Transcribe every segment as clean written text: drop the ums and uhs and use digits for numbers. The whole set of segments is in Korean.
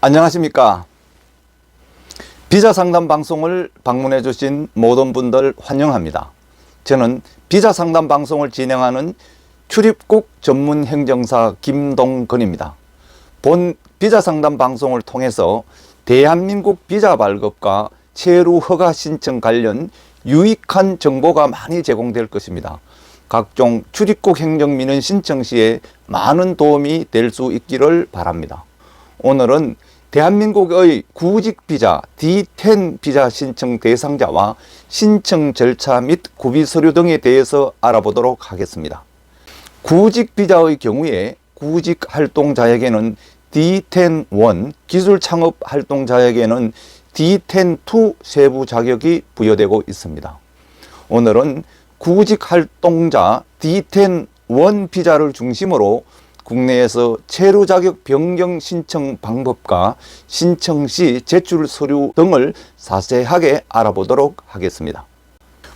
안녕하십니까. 비자 상담 방송을 방문해 주신 모든 분들 환영합니다. 저는 비자 상담 방송을 진행하는 출입국 전문 행정사 김동건입니다. 본 비자 상담 방송을 통해서 대한민국 비자 발급과 체류 허가 신청 관련 유익한 정보가 많이 제공될 것입니다. 각종 출입국 행정민원 신청 시에 많은 도움이 될 수 있기를 바랍니다. 오늘은 대한민국의 구직 비자 D10 비자 신청 대상자와 신청 절차 및 구비 서류 등에 대해서 알아보도록 하겠습니다. 구직 비자의 경우에 구직 활동자에게는 D10-1, 기술 창업 활동자에게는 D10-2 세부 자격이 부여되고 있습니다. 오늘은 구직 활동자 D10-1 비자를 중심으로 국내에서 체류 자격 변경 신청 방법과 신청 시 제출 서류 등을 자세하게 알아보도록 하겠습니다.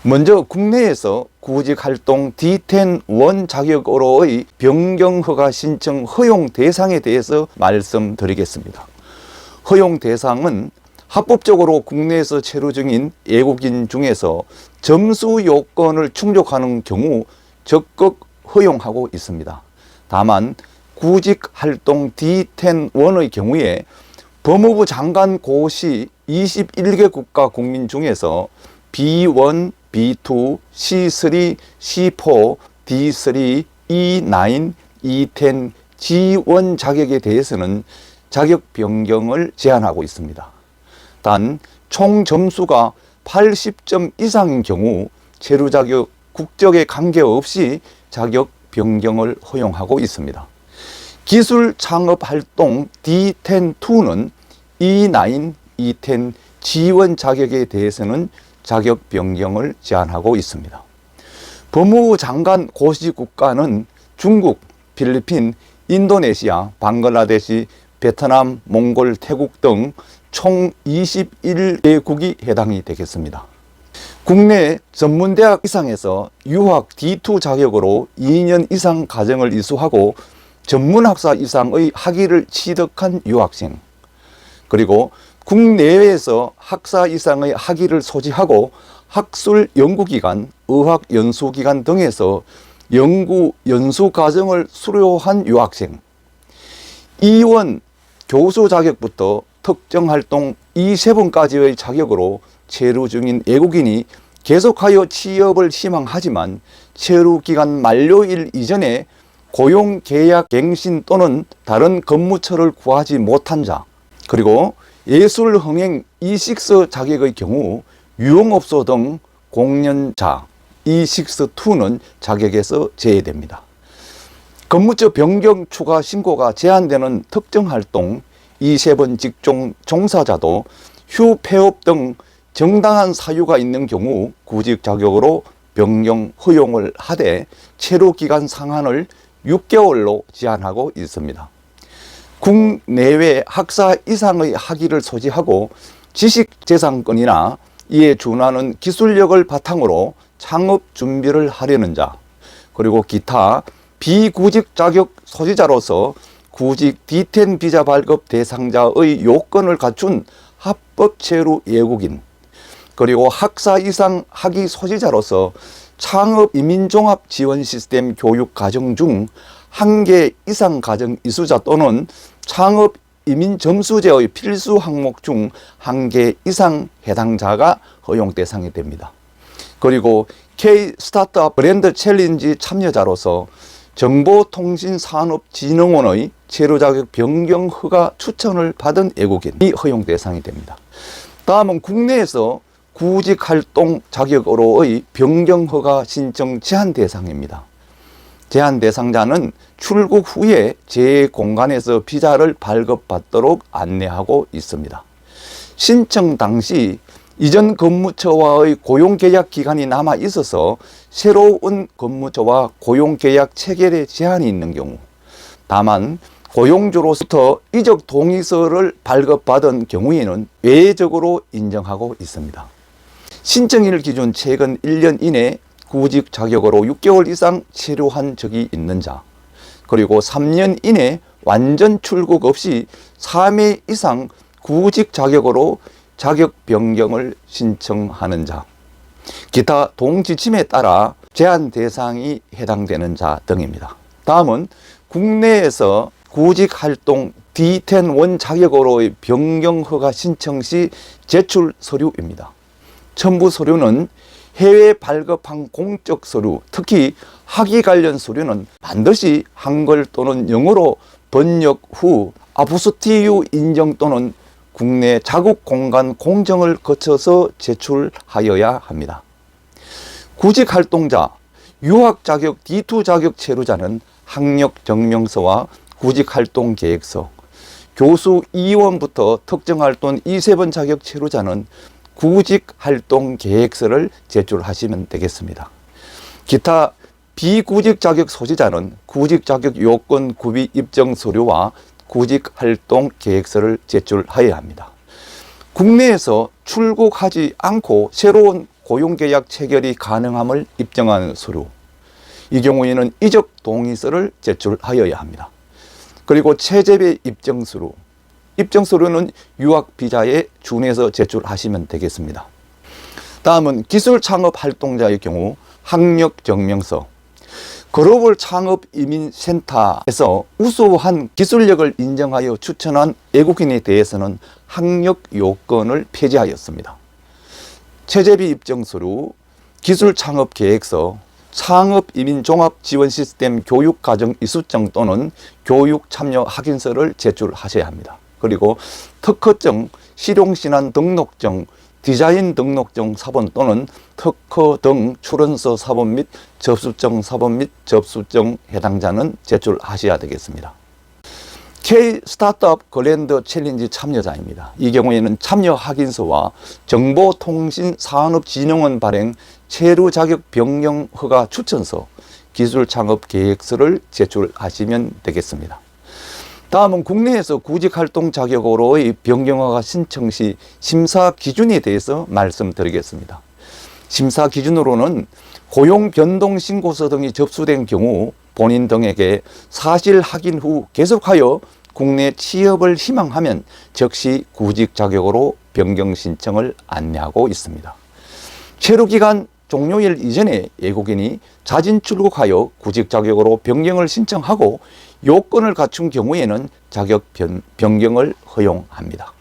먼저 국내에서 구직 활동 D10-1 자격으로의 변경 허가 신청 허용 대상에 대해서 말씀드리겠습니다. 허용 대상은 합법적으로 국내에서 체류 중인 외국인 중에서 점수 요건을 충족하는 경우 적극 허용하고 있습니다. 다만 구직 활동 D10-1의 경우에 법무부 장관 고시 21개 국가 국민 중에서 B1, B2, C3, C4, D3, E9, E10, G1 자격에 대해서는 자격 변경을 제한하고 있습니다. 단 총 점수가 80점 이상인 경우 체류 자격 국적에 관계없이 자격 변경을 허용하고 있습니다. 기술 창업 활동 D10-2는 E9, E10, G1 자격에 대해서는 자격 변경을 제한하고 있습니다. 법무부 장관 고시 국가는 중국, 필리핀, 인도네시아, 방글라데시, 베트남, 몽골, 태국 등 총 21개국이 해당이 되겠습니다. 국내 전문대학 이상에서 유학 D2 자격으로 2년 이상 과정을 이수하고 전문학사 이상의 학위를 취득한 유학생, 그리고 국내외에서 학사 이상의 학위를 소지하고 학술 연구기관, 의학연수기관 등에서 연구, 연수 과정을 수료한 유학생, E1 교수 자격부터 특정 활동 E7까지의 자격으로 체류 중인 외국인이 계속하여 취업을 희망하지만 체류 기간 만료일 이전에 고용계약 갱신 또는 다른 근무처를 구하지 못한 자, 그리고 예술흥행 E6 자격의 경우 유흥업소 등 공연자 E6-2는 자격에서 제외됩니다. 근무처 변경 추가 신고가 제한되는 특정 활동 E7 직종 종사자도 휴 폐업 등 정당한 사유가 있는 경우 구직 자격으로 변경 허용을 하되 체류 기간 상한을 6개월로 제한하고 있습니다. 국내외 학사 이상의 학위를 소지하고 지식재산권이나 이에 준하는 기술력을 바탕으로 창업 준비를 하려는 자, 그리고 기타 비구직 자격 소지자로서 구직 D10 비자 발급 대상자의 요건을 갖춘 합법 체류 외국인, 그리고 학사 이상 학위 소지자로서 창업 이민종합 지원 시스템 교육 과정 중 1개 이상 과정 이수자 또는 창업 이민 점수제의 필수 항목 중 1개 이상 해당자가 허용 대상이 됩니다. 그리고 K 스타트업 브랜드 챌린지 참여자로서 정보통신산업진흥원의 체류 자격 변경 허가 추천을 받은 외국인이 허용 대상이 됩니다. 다음은 국내에서 구직 활동 자격으로의 변경 허가 신청 제한 대상입니다. 제한 대상자는 출국 후에 제 공간에서 비자를 발급받도록 안내하고 있습니다. 신청 당시 이전 근무처와의 고용계약 기간이 남아 있어서 새로운 근무처와 고용계약 체결에 제한이 있는 경우, 다만 고용주로부터 이적 동의서를 발급받은 경우에는 외적으로 인정하고 있습니다. 신청일 기준 최근 1년 이내 구직 자격으로 6개월 이상 체류한 적이 있는 자, 그리고 3년 이내 완전 출국 없이 3회 이상 구직 자격으로 자격 변경을 신청하는 자, 기타 동지침에 따라 제한 대상이 해당되는 자 등입니다. 다음은 국내에서 구직 활동 D10 자격으로의 변경 허가 신청 시 제출 서류입니다. 첨부 서류는 해외 발급한 공적 서류, 특히 학위 관련 서류는 반드시 한글 또는 영어로 번역 후 아포스티유 인정 또는 국내 자국 공간 공정을 거쳐서 제출하여야 합니다. 구직 활동자, 유학 자격 D2 자격 체류자는 학력 증명서와 구직 활동 계획서, 교수 이원부터 특정 활동 2~3번 자격 체류자는 구직 활동 계획서를 제출하시면 되겠습니다. 기타 비구직 자격 소지자는 구직 자격 요건 구비 입증 서류와 구직 활동 계획서를 제출하여야 합니다. 국내에서 출국하지 않고 새로운 고용계약 체결이 가능함을 입증하는 서류, 이 경우에는 이적 동의서를 제출하여야 합니다. 그리고 체재배 입증서류, 입증서류는 유학 비자에 준해서 제출하시면 되겠습니다. 다음은 기술 창업 활동자의 경우 학력 증명서, 글로벌 창업 이민센터에서 우수한 기술력을 인정하여 추천한 외국인에 대해서는 학력 요건을 폐지하였습니다. 체재비 입증서류, 기술 창업 계획서, 창업 이민 종합 지원 시스템 교육 과정 이수증 또는 교육 참여 확인서를 제출하셔야 합니다. 그리고 특허증, 실용신안 등록증, 디자인 등록증 사본 또는 특허 등 출원서 사본 및 접수증 사본 및 접수증 해당자는 제출하셔야 되겠습니다. K 스타트업 그랜드 챌린지 참여자입니다. 이 경우에는 참여 확인서와 정보통신산업진흥원 발행 체류 자격 변경 허가 추천서, 기술 창업 계획서를 제출하시면 되겠습니다. 다음은 국내에서 구직 활동 자격으로의 변경 허가 신청 시 심사 기준에 대해서 말씀드리겠습니다. 심사 기준으로는 고용 변동 신고서 등이 접수된 경우 본인 등에게 사실 확인 후 계속하여 국내 취업을 희망하면 즉시 구직 자격으로 변경 신청을 안내하고 있습니다. 체류기간 종료일 이전에 외국인이 자진 출국하여 구직 자격으로 변경을 신청하고 요건을 갖춘 경우에는 자격 변경을 허용합니다.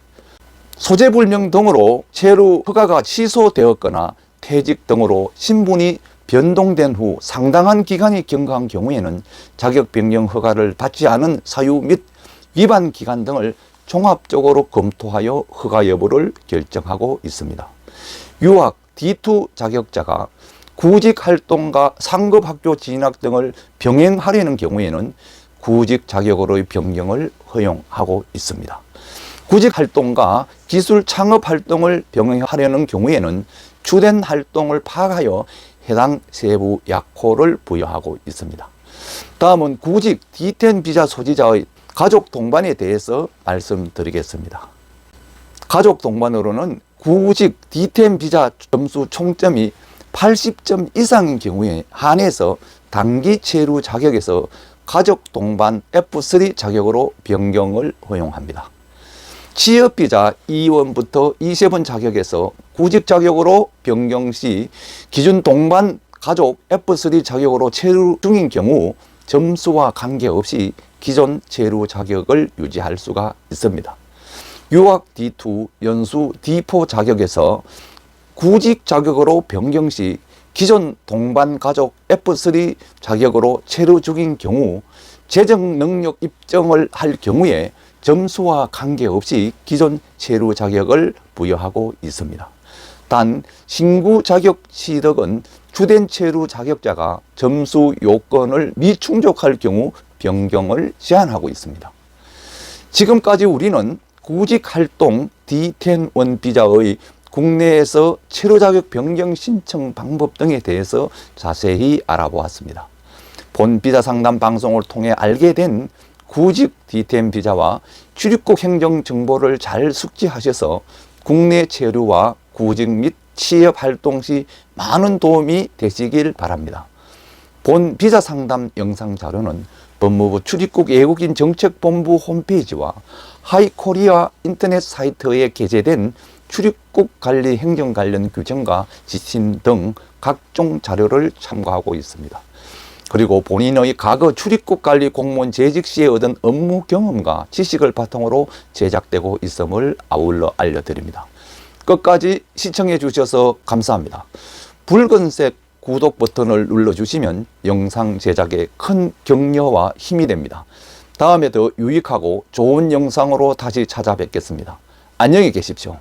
소재불명 등으로 체류 허가가 취소되었거나 퇴직 등으로 신분이 변동된 후 상당한 기간이 경과한 경우에는 자격 변경 허가를 받지 않은 사유 및 위반 기간 등을 종합적으로 검토하여 허가 여부를 결정하고 있습니다. 유학 D2 자격자가 구직 활동과 상급 학교 진학 등을 병행하려는 경우에는 구직 자격으로의 변경을 허용하고 있습니다. 구직 활동과 기술 창업 활동을 병행하려는 경우에는 주된 활동을 파악하여 해당 세부 약호를 부여하고 있습니다. 다음은 구직 D10 비자 소지자의 가족 동반에 대해서 말씀드리겠습니다. 가족 동반으로는 구직 D10 비자 점수 총점이 80점 이상인 경우에 한해서 단기 체류 자격에서 가족 동반 F3 자격으로 변경을 허용합니다. 취업비자 2원부터 2세번 자격에서 구직 자격으로 변경 시 기준 동반 가족 F3 자격으로 체류 중인 경우 점수와 관계없이 기존 체류 자격을 유지할 수가 있습니다. 유학 D2, 연수 D4 자격에서 구직 자격으로 변경 시 기존 동반 가족 F3 자격으로 체류 중인 경우 재정 능력 입증을 할 경우에 점수와 관계없이 기존 체류 자격을 부여하고 있습니다. 단 신규 자격 취득은 주된 체류 자격자가 점수 요건을 미충족할 경우 변경을 제한하고 있습니다. 지금까지 우리는 구직 활동 D10 비자의 국내에서 체류 자격 변경 신청 방법 등에 대해서 자세히 알아보았습니다. 본 비자 상담 방송을 통해 알게 된 구직 D10 비자와 출입국 행정 정보를 잘 숙지하셔서 국내 체류와 구직 및 취업 활동 시 많은 도움이 되시길 바랍니다. 본 비자 상담 영상 자료는 법무부 출입국 외국인 정책본부 홈페이지와 하이코리아 인터넷 사이트에 게재된 출입국 관리 행정 관련 규정과 지침 등 각종 자료를 참고하고 있습니다. 그리고 본인의 과거 출입국 관리 공무원 재직 시에 얻은 업무 경험과 지식을 바탕으로 제작되고 있음을 아울러 알려드립니다. 끝까지 시청해 주셔서 감사합니다. 붉은색 구독 버튼을 눌러주시면 영상 제작에 큰 격려와 힘이 됩니다. 다음에 더 유익하고 좋은 영상으로 다시 찾아뵙겠습니다. 안녕히 계십시오.